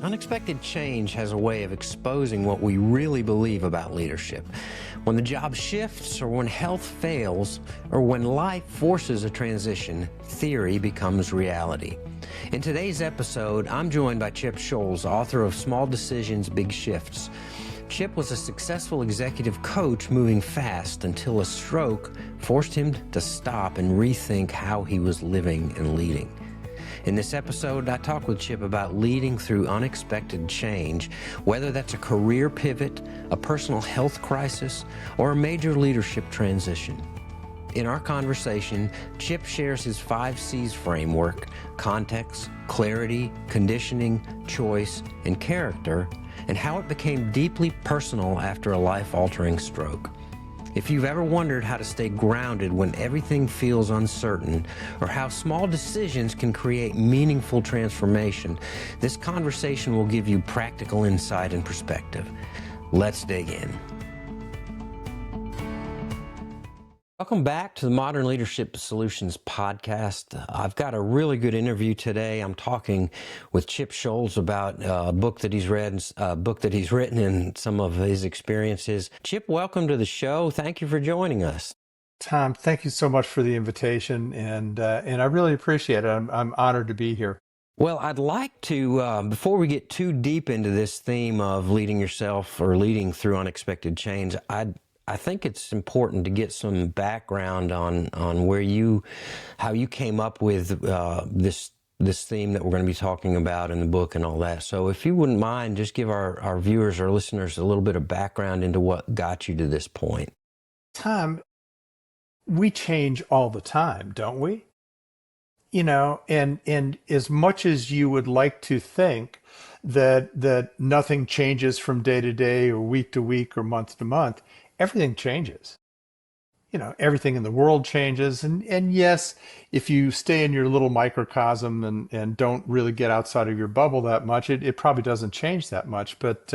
Unexpected change has a way of exposing what we really believe about leadership. When the job shifts, or when health fails, or when life forces a transition, theory becomes reality. In today's episode, I'm joined by Chip Scholz, author of Small Decisions, Big Shifts. Chip was a successful executive coach moving fast until a stroke forced him to stop and rethink how he was living and leading. In this episode, I talk with Chip about leading through unexpected change, whether that's a career pivot, a personal health crisis, or a major leadership transition. In our conversation, Chip shares his 5 C's framework: context, clarity, conditioning, choice, and character, and how it became deeply personal after a life-altering stroke. If you've ever wondered how to stay grounded when everything feels uncertain, or how small decisions can create meaningful transformation, this conversation will give you practical insight and perspective. Let's dig in. Welcome back to the Modern Leadership Solutions podcast. I've got a really good interview today. I'm talking with Chip Scholz about a book that he's read, a book that he's written, and some of his experiences. Chip, welcome to the show. Thank you for joining us. Tom, thank you so much for the invitation, and I really appreciate it. I'm honored to be here. Well, I'd like to, before we get too deep into this theme of leading yourself or leading through unexpected change, I think it's important to get some background on how you came up with this theme that we're going to be talking about in the book and all that. So if you wouldn't mind, just give our viewers or listeners a little bit of background into what got you to this point. Tom, we change all the time, don't we? You know, and as much as you would like to think that nothing changes from day to day or week to week or month to month, everything changes. You know, everything in the world changes. And yes, if you stay in your little microcosm and don't really get outside of your bubble that much, it probably doesn't change that much. But,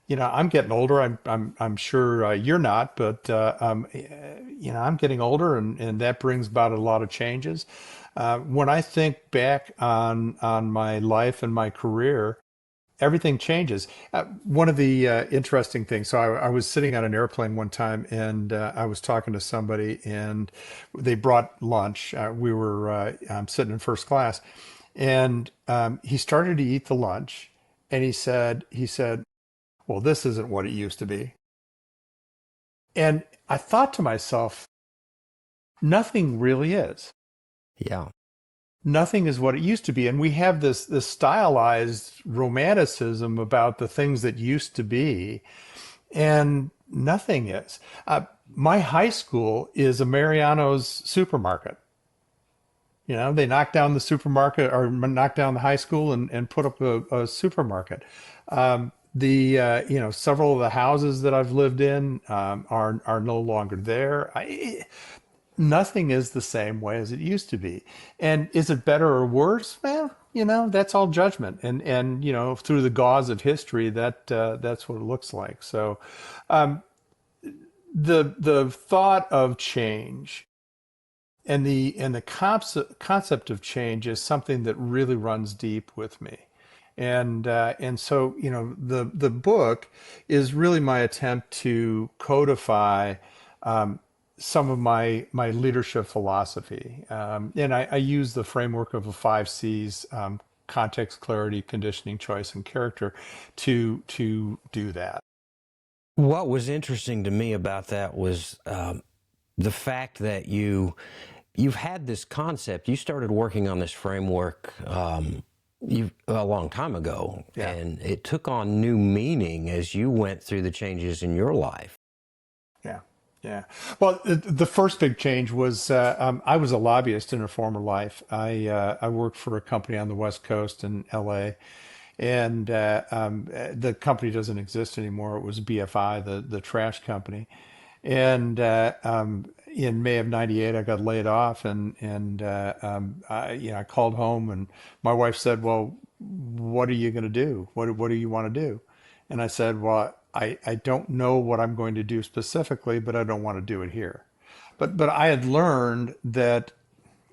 you know, I'm getting older. I'm sure you're not, but, you know, I'm getting older and that brings about a lot of changes. When I think back on my life and my career, everything changes. One of the interesting things, so I was sitting on an airplane one time and I was talking to somebody and they brought lunch. We were sitting in first class and he started to eat the lunch and he said, well, this isn't what it used to be. And I thought to myself, nothing really is. Yeah. Nothing is what it used to be. And we have this stylized romanticism about the things that used to be, and nothing is. My high school is a Mariano's supermarket. You know, they knocked down the supermarket or knocked down the high school and put up a supermarket. You know, several of the houses that I've lived in are no longer there. Nothing is the same way as it used to be. And is it better or worse? Well, you know, that's all judgment. And you know, through the gauze of history, that's what it looks like. So the thought of change and the concept of change is something that really runs deep with me. And so, you know, the book is really my attempt to codify some of my leadership philosophy. And I use the framework of the 5 C's, context, clarity, conditioning, choice, and character to do that. What was interesting to me about that was the fact that you've had this concept. You started working on this framework a long time ago, Yeah. and it took on new meaning as you went through the changes in your life. Yeah. Yeah. Well, the first big change was I was a lobbyist in a former life. I worked for a company on the West Coast in LA, and the company doesn't exist anymore. It was BFI, the trash company. And in May of '98, I got laid off, and I called home, and my wife said, "Well, what are you going to do? What do you want to do?" And I said, "Well, I don't know what I'm going to do specifically, but I don't want to do it here." But I had learned that,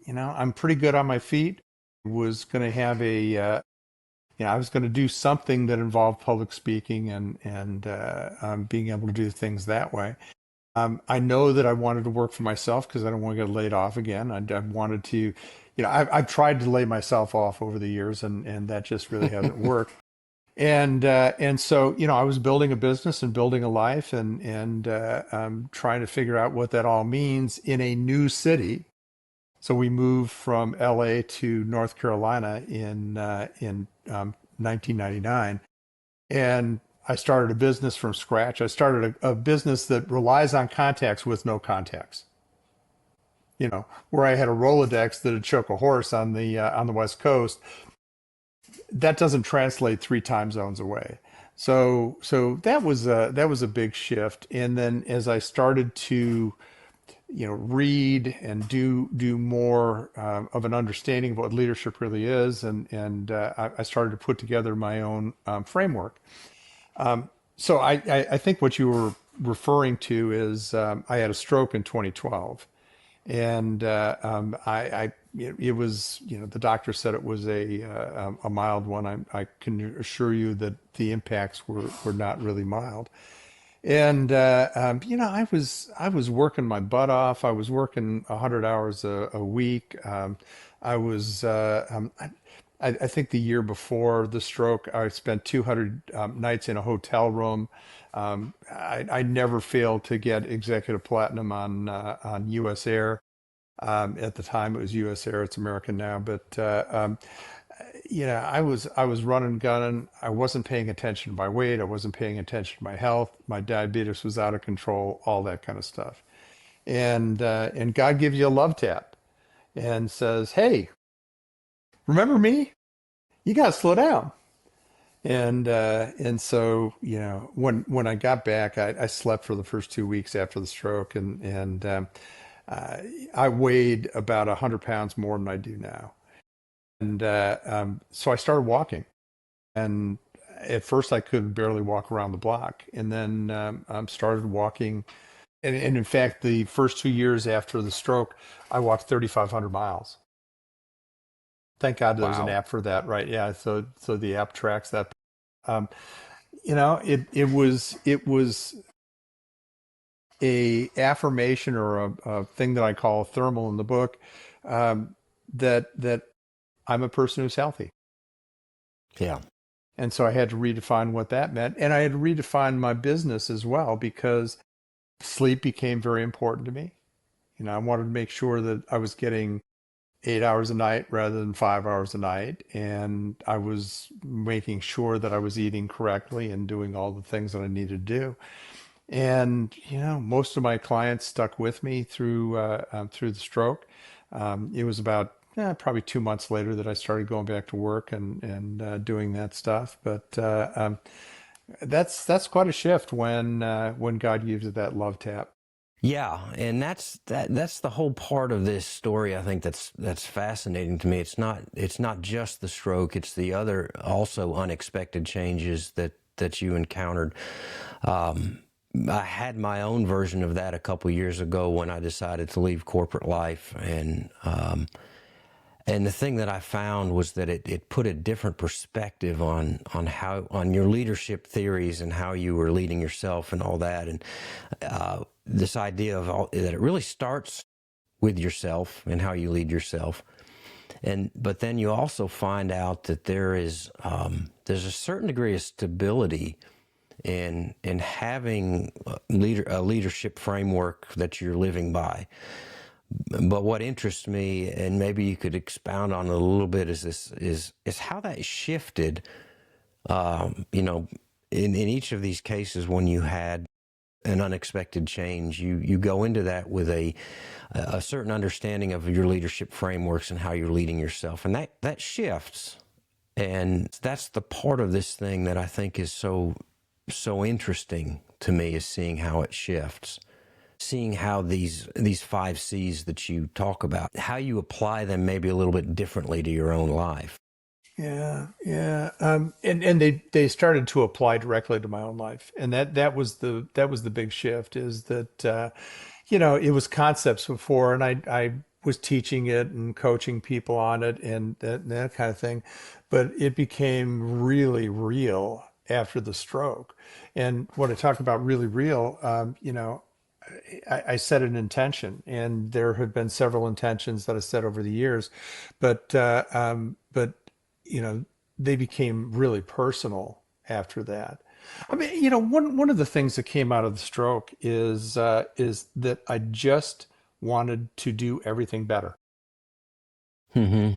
you know, I'm pretty good on my feet. Was going to have I was going to do something that involved public speaking and being able to do things that way. I know that I wanted to work for myself because I don't want to get laid off again. I wanted to, I've tried to lay myself off over the years, and that just really hasn't worked. And so, I was building a business and building a life, and trying to figure out what that all means in a new city. So we moved from LA to North Carolina in 1999, and I started a business from scratch. I started a business that relies on contacts with no contacts. Where I had a Rolodex that would choke a horse on the West Coast, that doesn't translate three time zones away. So that was a big shift. And then as I started to read and do more of an understanding of what leadership really is, and I started to put together my own framework. So I think what you were referring to is I had a stroke in 2012, and it was, the doctor said it was a mild one. I can assure you that the impacts were not really mild. And I was working my butt off. I was working 100 hours a week. I was I think the year before the stroke, I spent 200 nights in a hotel room. I never failed to get executive platinum on U.S. Air. At the time, it was U.S. Air. It's American now, but I was running, gunning. I wasn't paying attention to my weight. I wasn't paying attention to my health. My diabetes was out of control. All that kind of stuff. And God gives you a love tap and says, "Hey, remember me? You got to slow down." And so when I got back, I slept for the first 2 weeks after the stroke, and uh, I weighed about 100 pounds more than I do now. And so I started walking, and at first I could barely walk around the block, and then started walking. And in fact, the first 2 years after the stroke, I walked 3,500 miles. Thank God there's an Wow. app for that, right? Yeah, so the app tracks that. Um, it was a affirmation or a thing that I call thermal in the book, um, that I'm a person who's healthy. Yeah. And so I had to redefine what that meant. And I had to redefine my business as well because sleep became very important to me. I wanted to make sure that I was getting 8 hours a night rather than 5 hours a night. And I was making sure that I was eating correctly and doing all the things that I needed to do. And, most of my clients stuck with me through the stroke. It was about probably 2 months later that I started going back to work and doing that stuff. But that's quite a shift when God gives you that love tap. Yeah, and that's the whole part of this story. I think that's fascinating to me. It's not just the stroke; it's the other also unexpected changes that you encountered. Um, I had my own version of that a couple years ago when I decided to leave corporate life, and the thing that I found was that it put a different perspective on your leadership theories and how you were leading yourself and all that. And this idea that it really starts with yourself and how you lead yourself. But then you also find out that there's a certain degree of stability in having a leadership framework that you're living by. But what interests me, and maybe you could expound on it a little bit, is how that shifted. You know, in each of these cases, when you had an unexpected change, you go into that with a certain understanding of your leadership frameworks and how you're leading yourself, and that shifts. And that's the part of this thing that I think is so interesting to me, is seeing how it shifts, seeing how these 5 C's that you talk about, how you apply them maybe a little bit differently to your own life. Yeah, yeah. And they started to apply directly to my own life, and that was the big shift. Is that it was concepts before, and I was teaching it and coaching people on it and that kind of thing. But it became really real after the stroke. And when I talk about really real, I set an intention, and there have been several intentions that I set over the years, but they became really personal after that. I mean, one of the things that came out of the stroke is that I just wanted to do everything better. Hmm.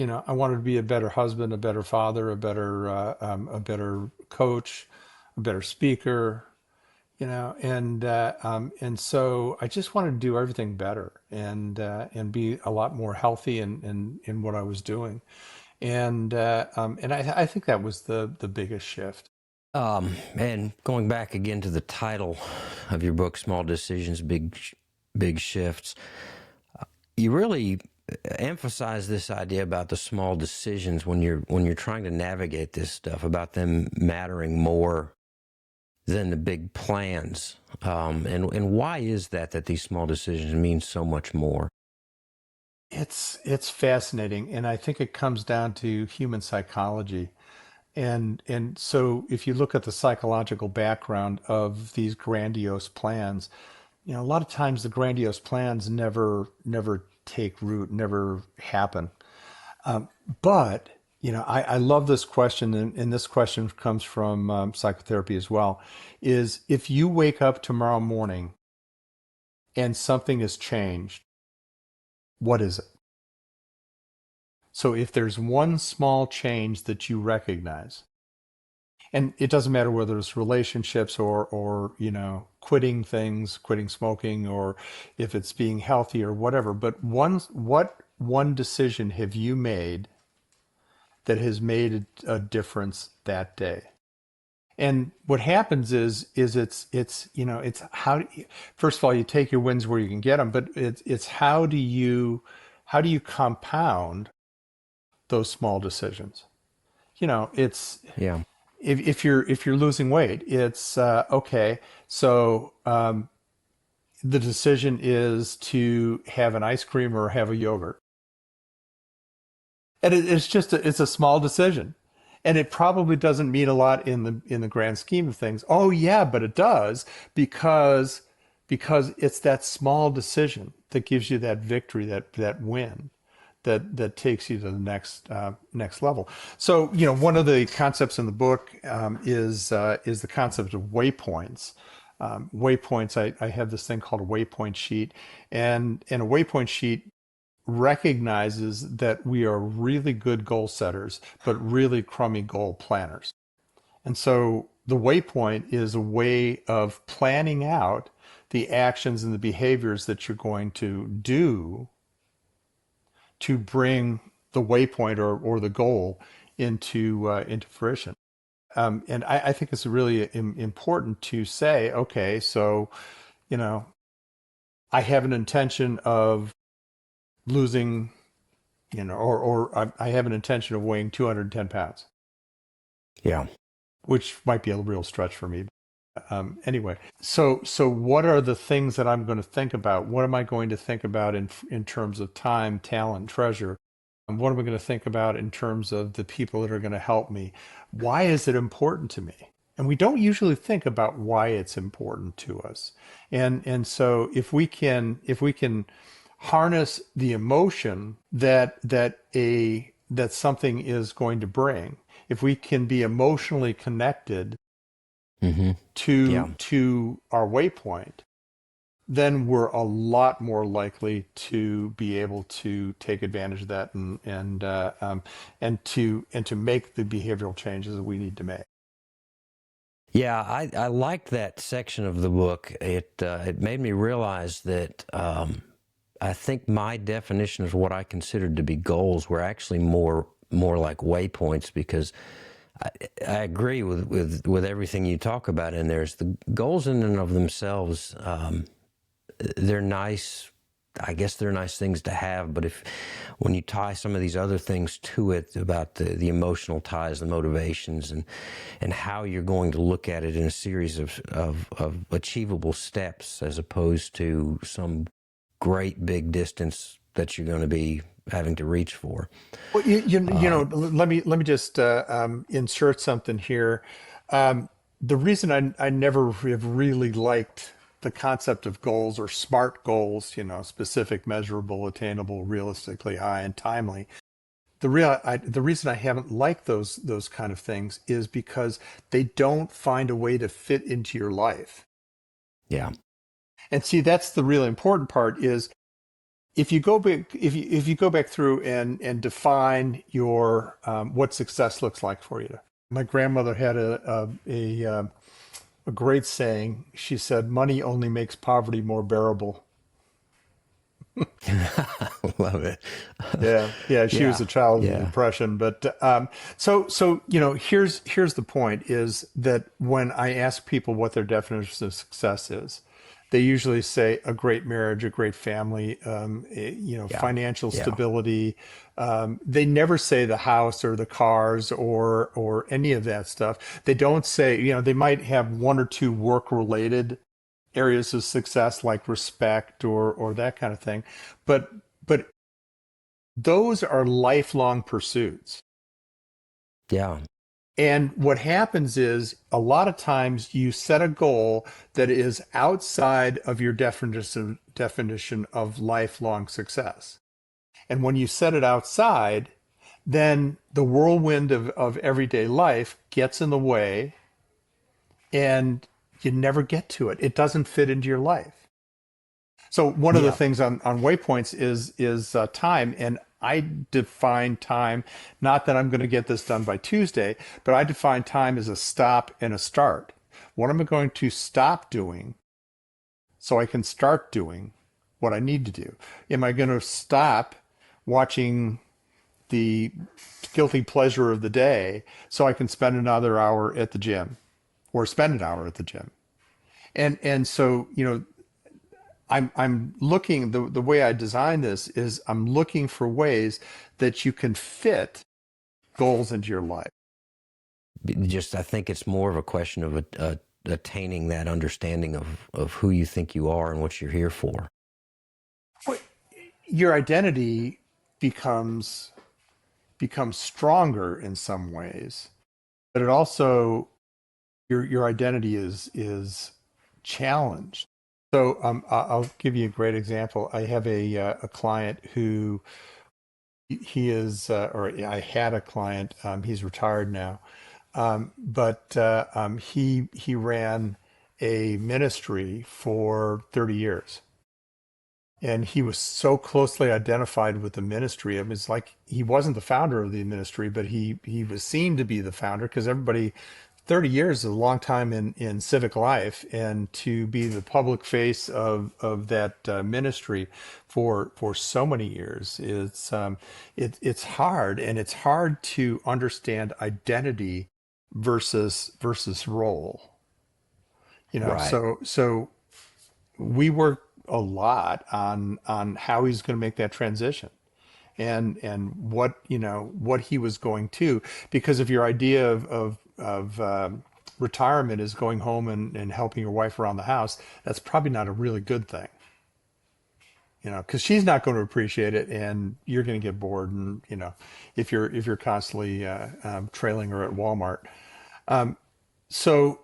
I wanted to be a better husband, a better father, a better coach, a better speaker, and so I just wanted to do everything better and be a lot more healthy in what I was doing, and I think that was the biggest shift. And going back again to the title of your book, Small Decisions, Big Shifts, you really emphasize this idea about the small decisions when you're trying to navigate this stuff, about them mattering more than the big plans. And why is that these small decisions mean so much more? It's fascinating, and I think it comes down to human psychology. And so if you look at the psychological background of these grandiose plans, a lot of times the grandiose plans never take root, never happen. But I love this question, and this question comes from psychotherapy as well. Is if you wake up tomorrow morning and something has changed, what is it? So if there's one small change that you recognize, and it doesn't matter whether it's relationships or quitting things, quitting smoking, or if it's being healthy or whatever, but what one decision have you made that has made a difference that day? And what happens is it's how first of all, you take your wins where you can get them, but it's how do you compound those small decisions? It's Yeah. if you're losing weight, it's okay. So the decision is to have an ice cream or have a yogurt, and it's a small decision, and it probably doesn't mean a lot in the grand scheme of things. Oh yeah, but it does because it's that small decision that gives you that victory, that win, that takes you to the next level. So one of the concepts in the book is the concept of waypoints. Waypoints. I have this thing called a waypoint sheet, and a waypoint sheet recognizes that we are really good goal setters, but really crummy goal planners. And so the waypoint is a way of planning out the actions and the behaviors that you're going to do to bring the waypoint or the goal into fruition. And I think it's really important to say, okay, so you know, I have an intention of losing, or I have an intention of weighing 210 pounds, Yeah. which might be a real stretch for me. Anyway, so what are the things that I'm going to think about? What am I going to think about in terms of time, talent, treasure? And what am I going to think about in terms of the people that are going to help me? Why is it important to me? And we don't usually think about why it's important to us. And so if we can harness the emotion that something is going to bring, if we can be emotionally connected Hmm. to Yeah. to our waypoint, then we're a lot more likely to be able to take advantage of that and to make the behavioral changes that we need to make. Yeah, I liked that section of the book. It made me realize that I think my definition of what I considered to be goals were actually more like waypoints, because I, I agree with everything you talk about in there. Is the goals in and of themselves, they're nice. I guess they're nice things to have, but when you tie some of these other things to it, about the emotional ties, the motivations, and how you're going to look at it in a series of achievable steps, as opposed to some great big distance that you're going to be having to reach for. Well, let me just insert something here. The reason I never have really liked the concept of goals or SMART goals, specific, measurable, attainable, realistically high, and timely. The reason I haven't liked those kind of things is because they don't find a way to fit into your life. Yeah. And see, that's the really important part is if you go back if you go back through and define your what success looks like for you. My grandmother had a great saying. She said, "Money only makes poverty more bearable." Love it. Yeah. She was Yeah. a child of the Yeah. Depression, but here's the point: is that when I ask people what their definition of success is, they usually say a great marriage, a great family, Yeah. financial Yeah. stability. They never say the house or the cars or any of that stuff. They don't say, they might have one or two work related areas of success like respect or that kind of thing, but those are lifelong pursuits. Yeah. And what happens is a lot of times you set a goal that is outside of your definition of lifelong success. And when you set it outside, then the whirlwind of everyday life gets in the way and you never get to it. It doesn't fit into your life. So one of the Yeah. things on Waypoints is time, and I define time not that I'm going to get this done by Tuesday, but I define time as a stop and a start. What am I going to stop doing so I can start doing what I need to do? Am I going to stop watching the guilty pleasure of the day so I can spend another hour at the gym or spend an hour at the gym? And so, I'm looking the way I design this is I'm looking for ways that you can fit goals into your life. Just, I think it's more of a question of attaining that understanding of who you think you are and what you're here for. But your identity becomes stronger in some ways, but it also your identity is challenged. So I'll give you a great example. I have a client who he is, or I had a client. He's retired now, but he ran a ministry for 30 years, and he was so closely identified with the ministry. It was like he wasn't the founder of the ministry, but he was seen to be the founder because everybody. 30 years is a long time in civic life, and to be the public face of that ministry for so many years it's hard, and it's hard to understand identity versus role. Right. So we work a lot on how he's going to make that transition and what he was going to, because if your idea of retirement is going home and helping your wife around the house, that's probably not a really good thing, because she's not going to appreciate it, and you're going to get bored, and if you're constantly trailing her at Walmart. So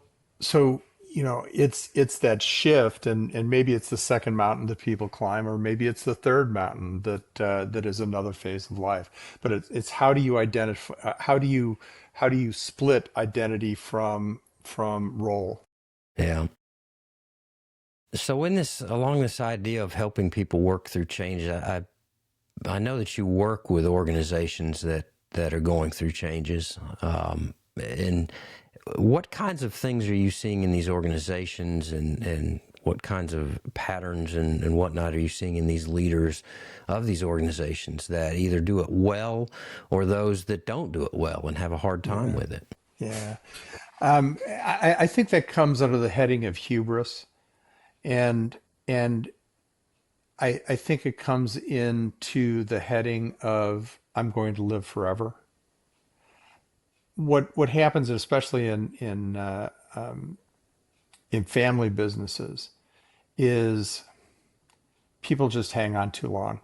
it's that shift, and maybe it's the second mountain that people climb, or maybe it's the third mountain that is another phase of life. But it's how do you identify? How do you split identity from role? Yeah. So in this, along this idea of helping people work through change, I know that you work with organizations that are going through changes. And what kinds of things are you seeing in these organizations, and what kinds of patterns and whatnot are you seeing in these leaders of these organizations that either do it well or those that don't do it well and have a hard time Yeah, with it? yeah. I think that comes under the heading of hubris, and and I think it comes into the heading of I'm going to live forever. What happens, especially in family businesses, is people just hang on too long.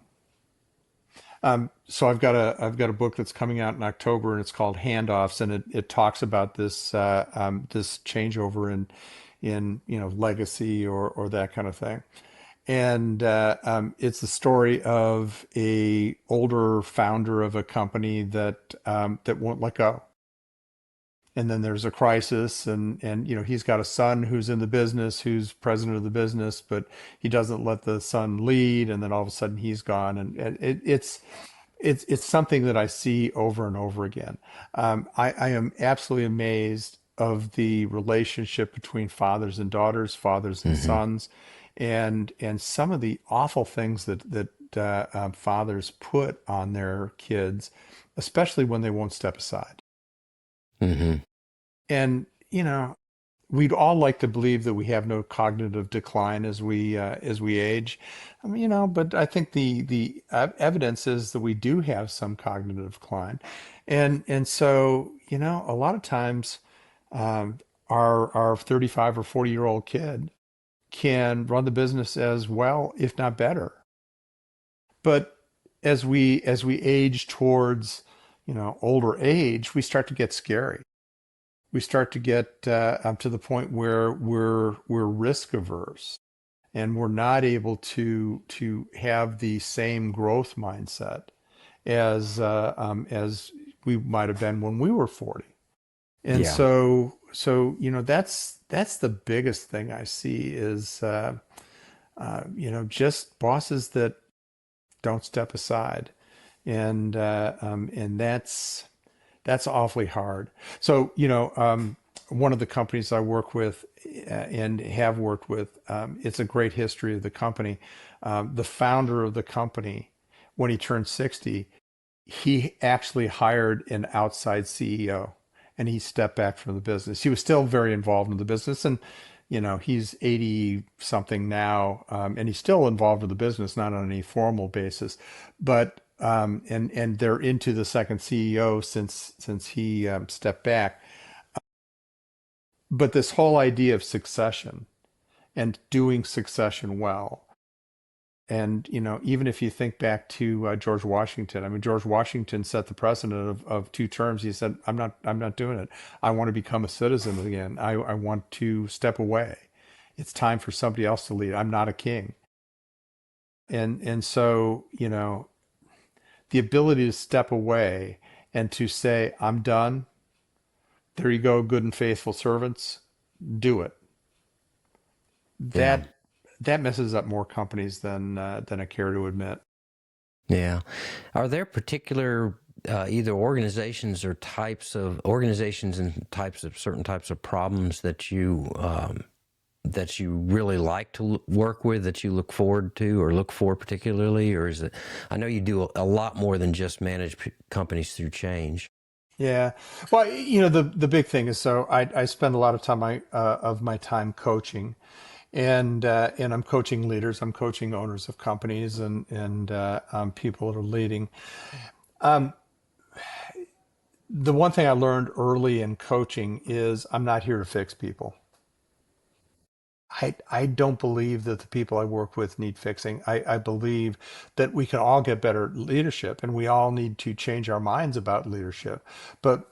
So I've got a book that's coming out in October, and it's called Handoffs, and it talks about this changeover in legacy or that kind of thing. And it's the story of a older founder of a company that won't let go. And then there's a crisis, and he's got a son who's in the business, who's president of the business, but he doesn't let the son lead, and then all of a sudden he's gone, and it's something that I see over and over again. I am absolutely amazed of the relationship between fathers and daughters, fathers and Hmm. sons, and some of the awful things that fathers put on their kids, especially when they won't step aside. Hmm. And we'd all like to believe that we have no cognitive decline as we age. I mean, but I think the evidence is that we do have some cognitive decline, and so a lot of times, our 35 or 40-year-old kid can run the business as well, if not better. But as we age towards older age, we start to get scary. We start to get up to the point where we're risk averse, and we're not able to have the same growth mindset as we might have been when we were 40. And Yeah. so that's the biggest thing I see is just bosses that don't step aside, and that's awfully hard. So, one of the companies I work with and have worked with, it's a great history of the company. The founder of the company, when he turned 60, he actually hired an outside CEO, and he stepped back from the business. He was still very involved in the business, and he's 80 something now, and he's still involved with the business, not on any formal basis, but and they're into the second CEO since he stepped back. But this whole idea of succession and doing succession well, and even if you think back to George Washington, I mean, George Washington set the precedent of 2 terms. He said, I'm not doing it. I want to become a citizen again. I want to step away. It's time for somebody else to lead. I'm not a king. And so, the ability to step away and to say, I'm done. There you go, good and faithful servants. Do it. Yeah. That messes up more companies than I care to admit. Yeah. Are there particular either organizations and types of certain types of problems that you really like to work with, that you look forward to or look for particularly, or is it? I know you do a lot more than just manage companies through change. Yeah. Well, the big thing is, so I spend a lot of time of my time coaching, and I'm coaching leaders. I'm coaching owners of companies and people that are leading. Um, the one thing I learned early in coaching is I'm not here to fix people. I don't believe that the people I work with need fixing. I believe that we can all get better leadership, and we all need to change our minds about leadership. But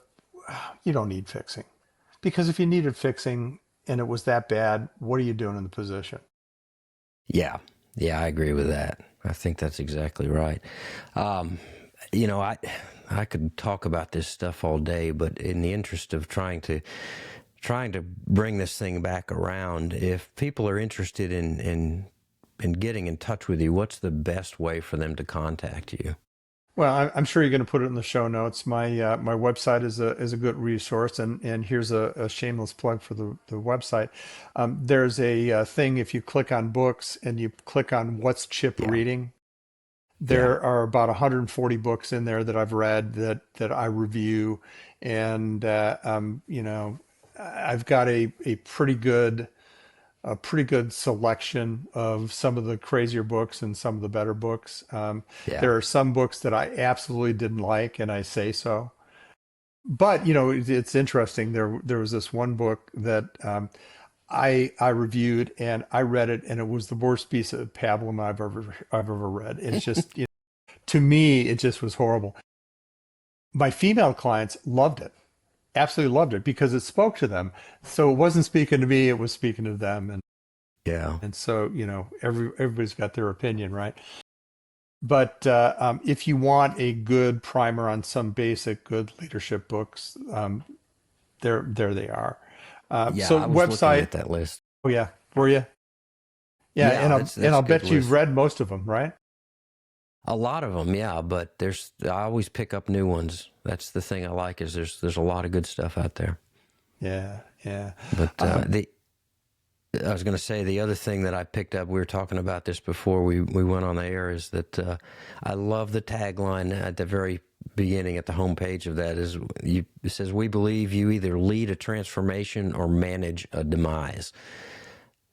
you don't need fixing. Because if you needed fixing and it was that bad, what are you doing in the position? Yeah. Yeah, I agree with that. I think that's exactly right. Um, you know, I could talk about this stuff all day, but in the interest of trying to bring this thing back around, if people are interested in getting in touch with you, what's the best way for them to contact you? Well, I'm sure you're going to put it in the show notes. My website is a good resource, and here's a shameless plug for the website. There's a thing if you click on books and you click on what's Chip Yeah. reading. Yeah. There are about 140 books in there that I've read that I review, and I've got a pretty good selection of some of the crazier books and some of the better books. Yeah. There are some books that I absolutely didn't like, and I say so. But it's interesting. There was this one book that I reviewed, and I read it, and it was the worst piece of pablum I've ever read. It's just To me, it just was horrible. My female clients loved it, absolutely loved it because it spoke to them. So it wasn't speaking to me, it was speaking to them. Yeah. And so, everybody's got their opinion, right? But if you want a good primer on some basic good leadership books, there they are. Yeah, So I was looking website, at that list. oh yeah, were you? Yeah, Yeah, and that's I'll a good bet you've list. read most of them, right? A lot of them, yeah, but I always pick up new ones. That's the thing I like is there's a lot of good stuff out there. Yeah, yeah. But Um, the I was going to say the other thing that I picked up. We were talking about this before we went on the air. Is that I love the tagline at the very beginning at the homepage of that. It says we believe you either lead a transformation or manage a demise.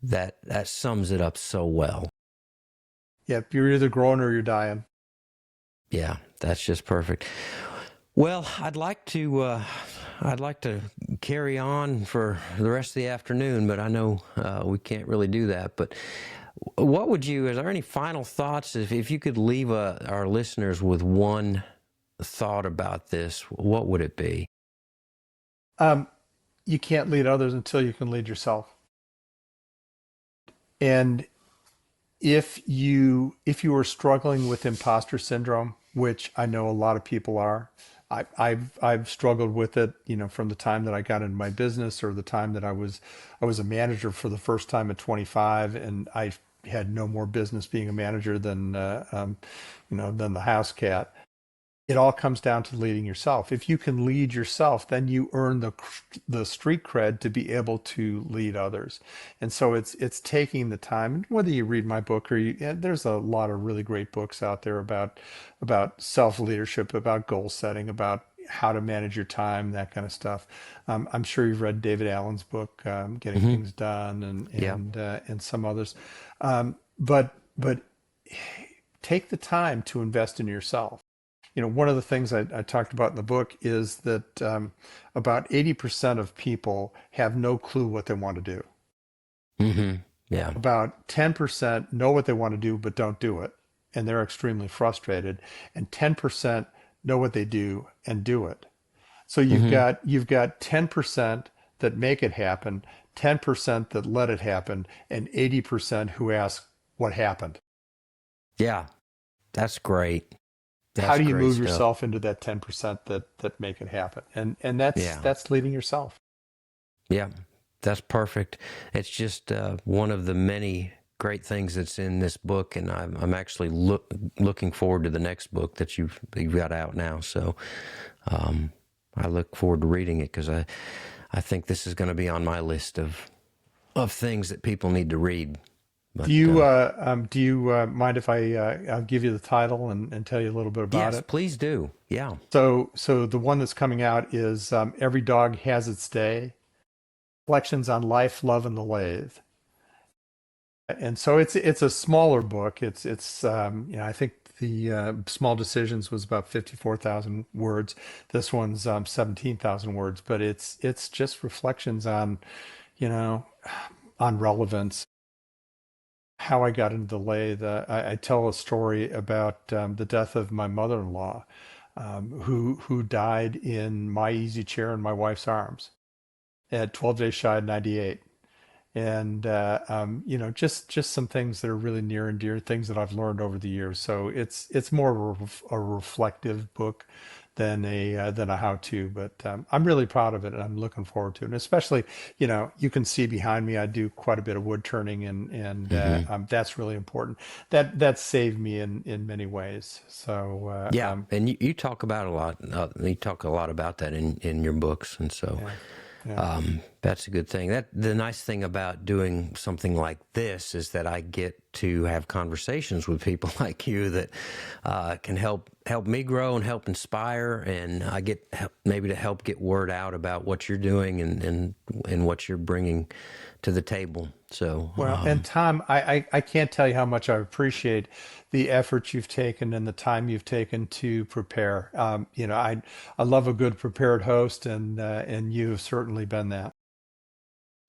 That sums it up so well. yeah, you're either growing or you're dying. Yeah, that's just perfect. Well, I'd like to carry on for the rest of the afternoon, but I know we can't really do that. But is there any final thoughts? If you could leave our listeners with one thought about this, what would it be? Um, you can't lead others until you can lead yourself. And if you are struggling with imposter syndrome, which I know a lot of people are, I've struggled with it, from the time that I got into my business or the time that I was a manager for the first time at 25, and I had no more business being a manager than the house cat. It all comes down to leading yourself. If you can lead yourself, then you earn the street cred to be able to lead others. And so it's taking the time. And whether you read my book or there's a lot of really great books out there about self leadership, about goal setting, about how to manage your time, that kind of stuff. I'm sure you've read David Allen's book, Getting Hmm. Things Done, Yeah. and some others. But take the time to invest in yourself. One of the things I talked about in the book is that about 80% of people have no clue what they want to do. Hmm. Yeah. About 10% know what they want to do but don't do it, and they're extremely frustrated. And 10% know what they do and do it. So Hmm. you've got 10% that make it happen, 10% that let it happen, and 80% who ask what happened. Yeah. That's great. How That's do you great move stuff. yourself into that 10% that make it happen? And that's Yeah. that's leading yourself. Yeah, that's perfect. It's just one of the many great things that's in this book, and I'm actually looking forward to the next book that you've got out now. So um, I look forward to reading it because I think this is going to be on my list of things that people need to read. Do But you mind if I'll give you the title and tell you a little bit about yes, it? please do. Yeah. So the one that's coming out is Every Dog Has Its Day: Reflections on Life, Love, and the Lathe. And so it's a smaller book. I think the Small Decisions was about 54,000 words. This one's 17,000 words, but it's just reflections you know on relevance. How I got into the lathe. I tell a story about the death of my mother-in-law, who died in my easy chair in my wife's arms at 12 days shy of 98. And just some things that are really near and dear, things that I've learned over the years. So it's more of a reflective book than a how-to, but I'm really proud of it, and I'm looking forward to it. And especially, you can see behind me, I do quite a bit of wood turning, and Hmm. that's really important. That saved me in many ways. So Yeah, and you talk about a lot. You talk a lot about that in your books, and so. yeah, yeah. That's a good thing. The nice thing about doing something like this is that I get to have conversations with people like you that can help me grow and help inspire, and I get maybe to help get word out about what you're doing and what you're bringing to the table. So Well, and Tom, I can't tell you how much I appreciate the effort you've taken and the time you've taken to prepare. I love a good prepared host, and you've certainly been that.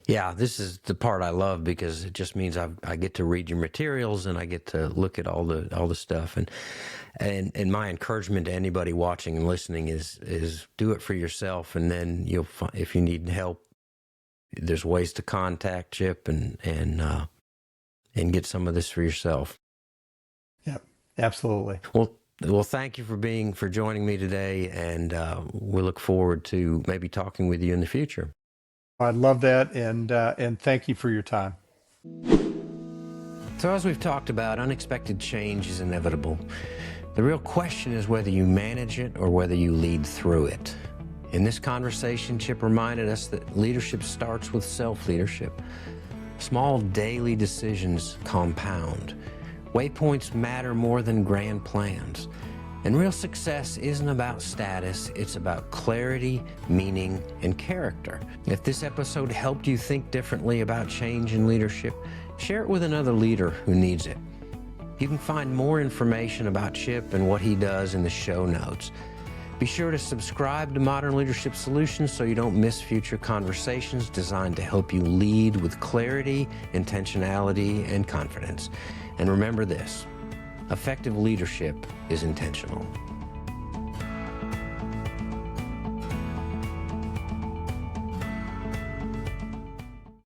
Yeah, this is the part I love because it just means I get to read your materials and I get to look at all the stuff, and my encouragement to anybody watching and listening is do it for yourself, and then if you need help, there's ways to contact Chip and get some of this for yourself. Yeah, absolutely. Well, thank you for joining me today, and we look forward to maybe talking with you in the future. I love that, and thank you for your time. So as we've talked about, unexpected change is inevitable. The real question is whether you manage it or whether you lead through it. In this conversation, Chip reminded us that leadership starts with self-leadership. Small daily decisions compound. Waypoints matter more than grand plans. And real success isn't about status, it's about clarity, meaning, and character. If this episode helped you think differently about change in leadership, share it with another leader who needs it. You can find more information about Chip and what he does in the show notes. Be sure to subscribe to Modern Leadership Solutions so you don't miss future conversations designed to help you lead with clarity, intentionality, and confidence. And remember this: effective leadership is intentional.